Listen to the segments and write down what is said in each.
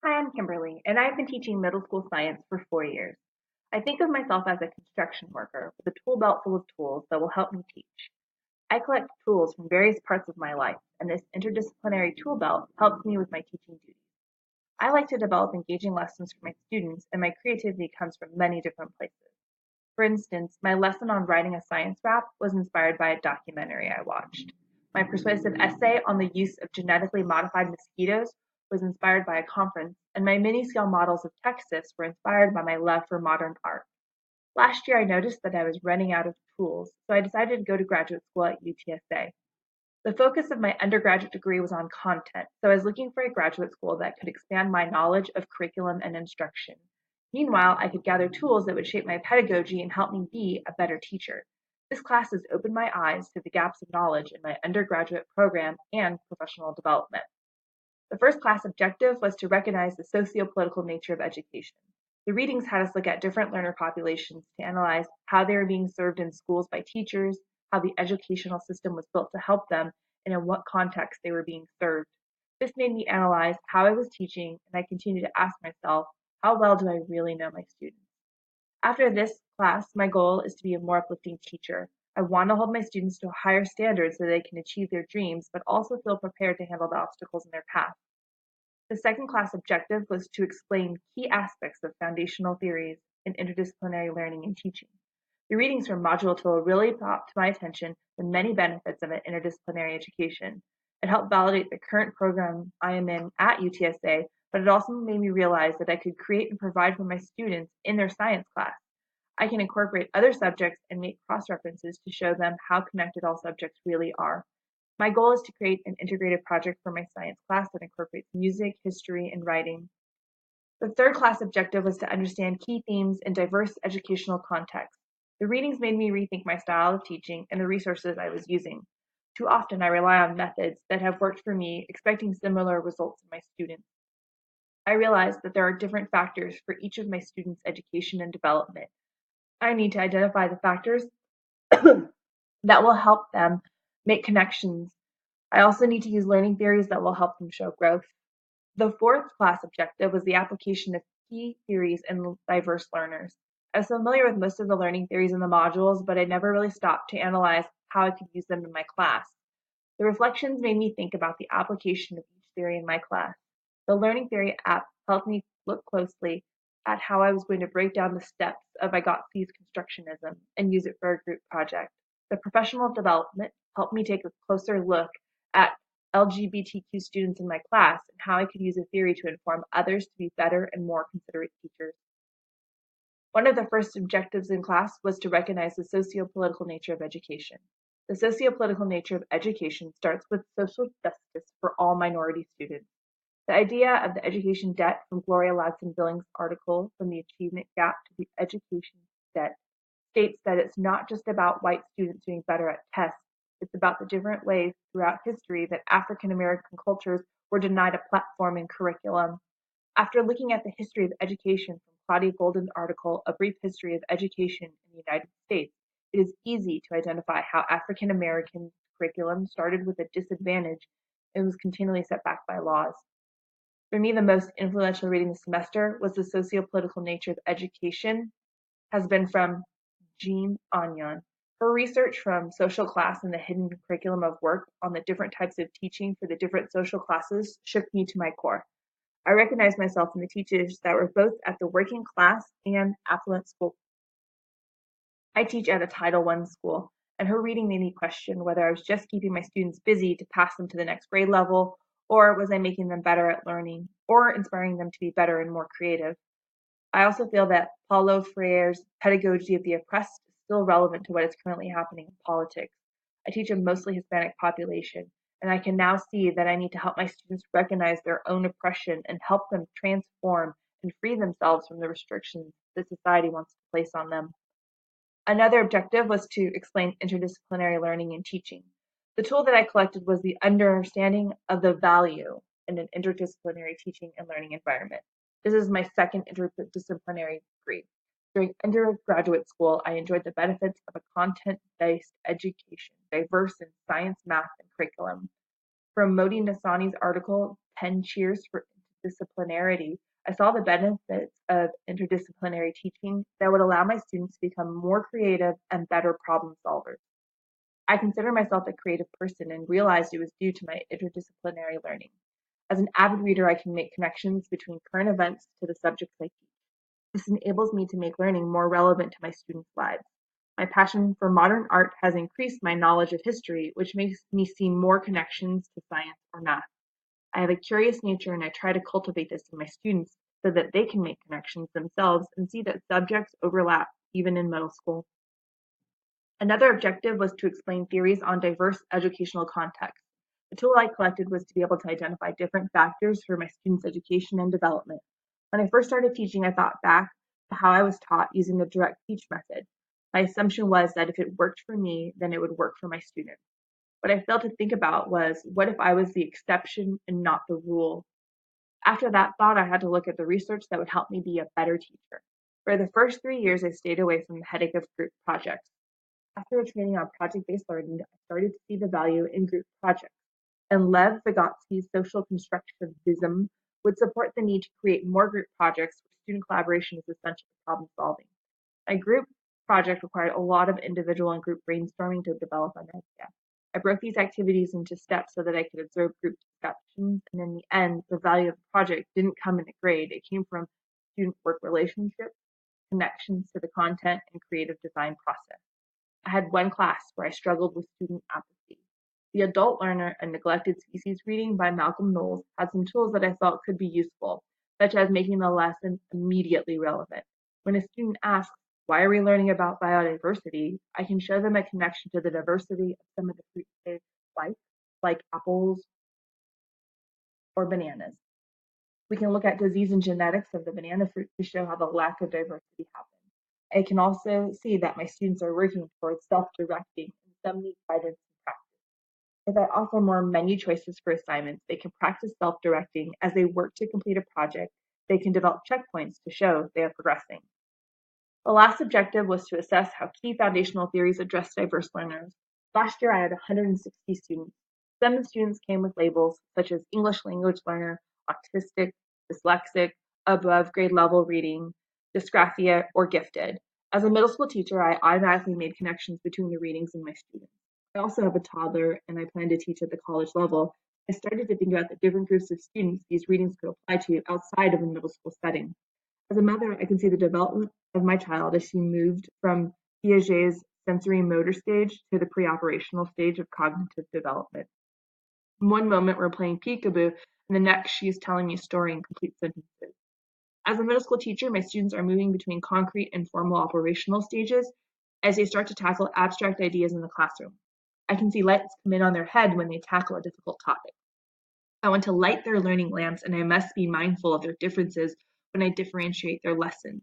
Hi, I'm Kimberly, and I've been teaching middle school science for 4 years. I think of myself as a construction worker with a tool belt full of tools that will help me teach. I collect tools from various parts of my life, and this interdisciplinary tool belt helps me with my teaching duties. I like to develop engaging lessons for my students, and my creativity comes from many different places. For instance, my lesson on writing a science rap was inspired by a documentary I watched. My persuasive essay on the use of genetically modified mosquitoes was inspired by a conference, and my mini-scale models of Texas were inspired by my love for modern art. Last year, I noticed that I was running out of tools, so I decided to go to graduate school at UTSA. The focus of my undergraduate degree was on content, so I was looking for a graduate school that could expand my knowledge of curriculum and instruction. Meanwhile, I could gather tools that would shape my pedagogy and help me be a better teacher. This class has opened my eyes to the gaps of knowledge in my undergraduate program and professional development. The first class objective was to recognize the socio-political nature of education. The readings had us look at different learner populations to analyze how they were being served in schools by teachers, how the educational system was built to help them, and in what context they were being served. This made me analyze how I was teaching, and I continued to ask myself, how well do I really know my students? After this class, my goal is to be a more uplifting teacher. I want to hold my students to a higher standard so they can achieve their dreams, but also feel prepared to handle the obstacles in their path. The second class objective was to explain key aspects of foundational theories in interdisciplinary learning and teaching. The readings from Module 2 really brought to my attention the many benefits of an interdisciplinary education. It helped validate the current program I am in at UTSA, but it also made me realize that I could create and provide for my students in their science class. I can incorporate other subjects and make cross-references to show them how connected all subjects really are. My goal is to create an integrated project for my science class that incorporates music, history, and writing. The third class objective was to understand key themes in diverse educational contexts. The readings made me rethink my style of teaching and the resources I was using. Too often I rely on methods that have worked for me, expecting similar results in my students. I realized that there are different factors for each of my students' education and development. I need to identify the factors that will help them make connections. I also need to use learning theories that will help them show growth. The fourth class objective was the application of key theories in diverse learners. I was familiar with most of the learning theories in the modules, but I never really stopped to analyze how I could use them in my class. The reflections made me think about the application of each theory in my class. The learning theory app helped me look closely at how I was going to break down the steps of Vygotsky's constructionism and use it for a group project. The professional development helped me take a closer look at LGBTQ students in my class and how I could use a theory to inform others to be better and more considerate teachers. One of the first objectives in class was to recognize the socio-political nature of education. The socio-political nature of education starts with social justice for all minority students. The idea of the education debt from Gloria Ladson-Billings' article From the Achievement Gap to the Education Debt states that it's not just about white students doing better at tests, it's about the different ways throughout history that African American cultures were denied a platform in curriculum. After looking at the history of education from Claudia Golden's article, A Brief History of Education in the United States, it is easy to identify how African American curriculum started with a disadvantage and was continually set back by laws. For me, the most influential reading this semester was The Socio-Political Nature of Education, has been from Jean Agnon. Her research from social class and the hidden curriculum of work on the different types of teaching for the different social classes shook me to my core. I recognized myself in the teachers that were both at the working class and affluent school. I teach at a Title I school, and her reading made me question whether I was just keeping my students busy to pass them to the next grade level, or was I making them better at learning, or inspiring them to be better and more creative. I also feel that Paulo Freire's pedagogy of the oppressed is still relevant to what is currently happening in politics. I teach a mostly Hispanic population, and I can now see that I need to help my students recognize their own oppression and help them transform and free themselves from the restrictions that society wants to place on them. Another objective was to explain interdisciplinary learning and teaching. The tool that I collected was the understanding of the value in an interdisciplinary teaching and learning environment. This is my second interdisciplinary degree. During undergraduate school, I enjoyed the benefits of a content-based education, diverse in science, math, and curriculum. From Modi Nassani's article, 10 Cheers for interdisciplinarity, I saw the benefits of interdisciplinary teaching that would allow my students to become more creative and better problem solvers. I consider myself a creative person and realized it was due to my interdisciplinary learning. As an avid reader, I can make connections between current events to the subjects I teach. This enables me to make learning more relevant to my students' lives. My passion for modern art has increased my knowledge of history, which makes me see more connections to science or math. I have a curious nature and I try to cultivate this in my students so that they can make connections themselves and see that subjects overlap even in middle school. Another objective was to explain theories on diverse educational contexts. The tool I collected was to be able to identify different factors for my students' education and development. When I first started teaching, I thought back to how I was taught using the direct teach method. My assumption was that if it worked for me, then it would work for my students. What I failed to think about was, what if I was the exception and not the rule? After that thought, I had to look at the research that would help me be a better teacher. For the first 3 years, I stayed away from the headache of group projects. After a training on project-based learning, I started to see the value in group projects, and Lev Vygotsky's social constructivism would support the need to create more group projects where student collaboration is essential to problem solving. My group project required a lot of individual and group brainstorming to develop an idea. I broke these activities into steps so that I could observe group discussions, and in the end, the value of the project didn't come in a grade. It came from student-work relationships, connections to the content, and creative design process. I had one class where I struggled with student apathy. The Adult Learner, A Neglected Species reading by Malcolm Knowles had some tools that I felt could be useful, such as making the lesson immediately relevant. When a student asks, "Why are we learning about biodiversity?" I can show them a connection to the diversity of some of the fruits they like apples or bananas. We can look at disease and genetics of the banana fruit to show how the lack of diversity happens. I can also see that my students are working towards self-directing and some need guidance and practice. If I offer more menu choices for assignments, they can practice self-directing. As they work to complete a project, they can develop checkpoints to show they are progressing. The last objective was to assess how key foundational theories address diverse learners. Last year, I had 160 students. Some students came with labels such as English language learner, autistic, dyslexic, above grade level reading, dysgraphia, or gifted. As a middle school teacher, I automatically made connections between the readings and my students. I also have a toddler and I plan to teach at the college level. I started to think about the different groups of students these readings could apply to outside of a middle school setting. As a mother, I can see the development of my child as she moved from Piaget's sensory motor stage to the pre-operational stage of cognitive development. In one moment, we're playing peekaboo, and the next, she is telling me a story in complete sentences. As a middle school teacher, my students are moving between concrete and formal operational stages as they start to tackle abstract ideas in the classroom. I can see lights come in on their head when they tackle a difficult topic. I want to light their learning lamps, and I must be mindful of their differences when I differentiate their lessons.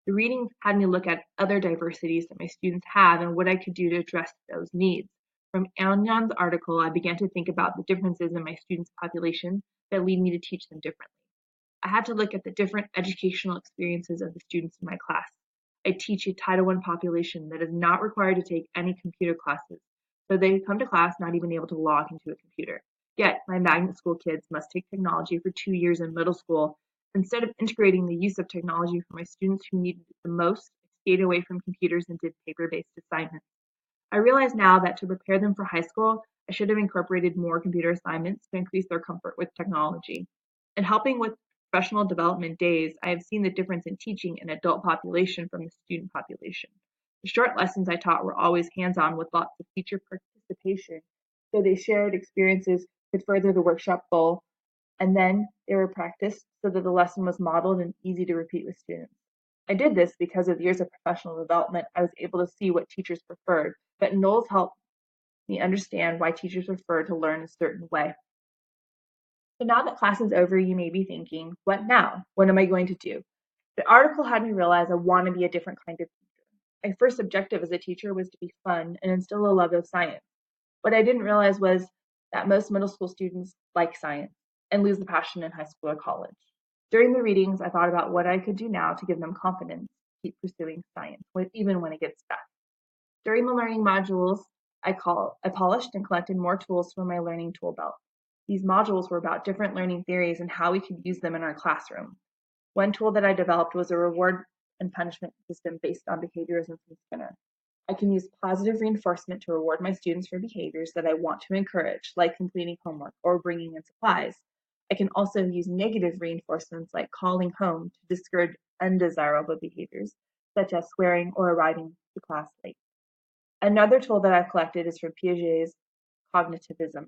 The reading had me look at other diversities that my students have and what I could do to address those needs. From Anyan's article, I began to think about the differences in my students' population that lead me to teach them differently. I had to look at the different educational experiences of the students in my class. I teach a Title I population that is not required to take any computer classes, so they come to class not even able to log into a computer. Yet, my magnet school kids must take technology for 2 years in middle school. Instead of integrating the use of technology for my students who needed it the most, I stayed away from computers and did paper-based assignments. I realize now that to prepare them for high school, I should have incorporated more computer assignments to increase their comfort with technology. In helping with professional development days, I have seen the difference in teaching an adult population from the student population. The short lessons I taught were always hands-on with lots of teacher participation, so they shared experiences could further the workshop goal, and then they were practiced so that the lesson was modeled and easy to repeat with students. I did this because of years of professional development. I was able to see what teachers preferred, but Knowles helped me understand why teachers prefer to learn a certain way. So now that class is over, you may be thinking, what now? What am I going to do? The article had me realize I want to be a different kind of teacher. My first objective as a teacher was to be fun and instill a love of science. What I didn't realize was that most middle school students like science and lose the passion in high school or college. During the readings, I thought about what I could do now to give them confidence to keep pursuing science, even when it gets tough. During the learning modules, I polished and collected more tools from my learning tool belt. These modules were about different learning theories and how we could use them in our classroom. One tool that I developed was a reward and punishment system based on behaviorism from Skinner. I can use positive reinforcement to reward my students for behaviors that I want to encourage, like completing homework or bringing in supplies. I can also use negative reinforcements like calling home to discourage undesirable behaviors, such as swearing or arriving to class late. Another tool that I've collected is from Piaget's cognitivism.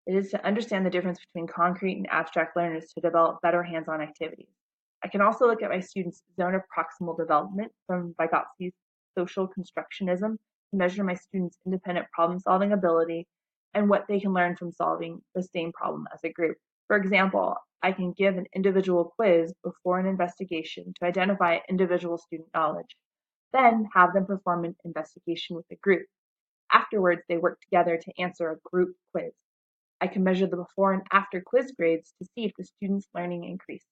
It is to understand the difference between concrete and abstract learners to develop better hands-on activities. I can also look at my students' zone of proximal development from Vygotski's social constructionism to measure my students' independent problem-solving ability and what they can learn from solving the same problem as a group. For example, I can give an individual quiz before an investigation to identify individual student knowledge, then have them perform an investigation with a group. Afterwards, they work together to answer a group quiz. I can measure the before and after quiz grades to see if the students' learning increased.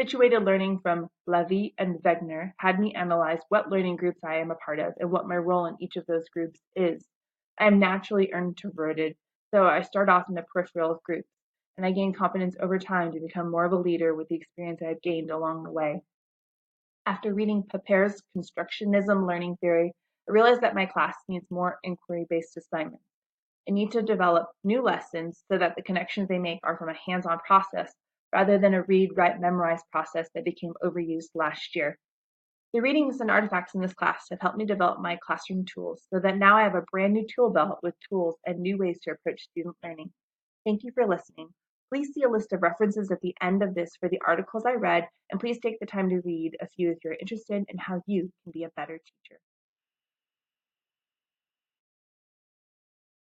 Situated learning from Levy and Wegener had me analyze what learning groups I am a part of and what my role in each of those groups is. I am naturally introverted, so I start off in the peripheral of groups, and I gain confidence over time to become more of a leader with the experience I have gained along the way. After reading Paper's constructionism learning theory, I realized that my class needs more inquiry-based assignments. I need to develop new lessons so that the connections they make are from a hands-on process rather than a read, write, memorize process that became overused last year. The readings and artifacts in this class have helped me develop my classroom tools so that now I have a brand new tool belt with tools and new ways to approach student learning. Thank you for listening. Please see a list of references at the end of this for the articles I read, and please take the time to read a few if you're interested in how you can be a better teacher.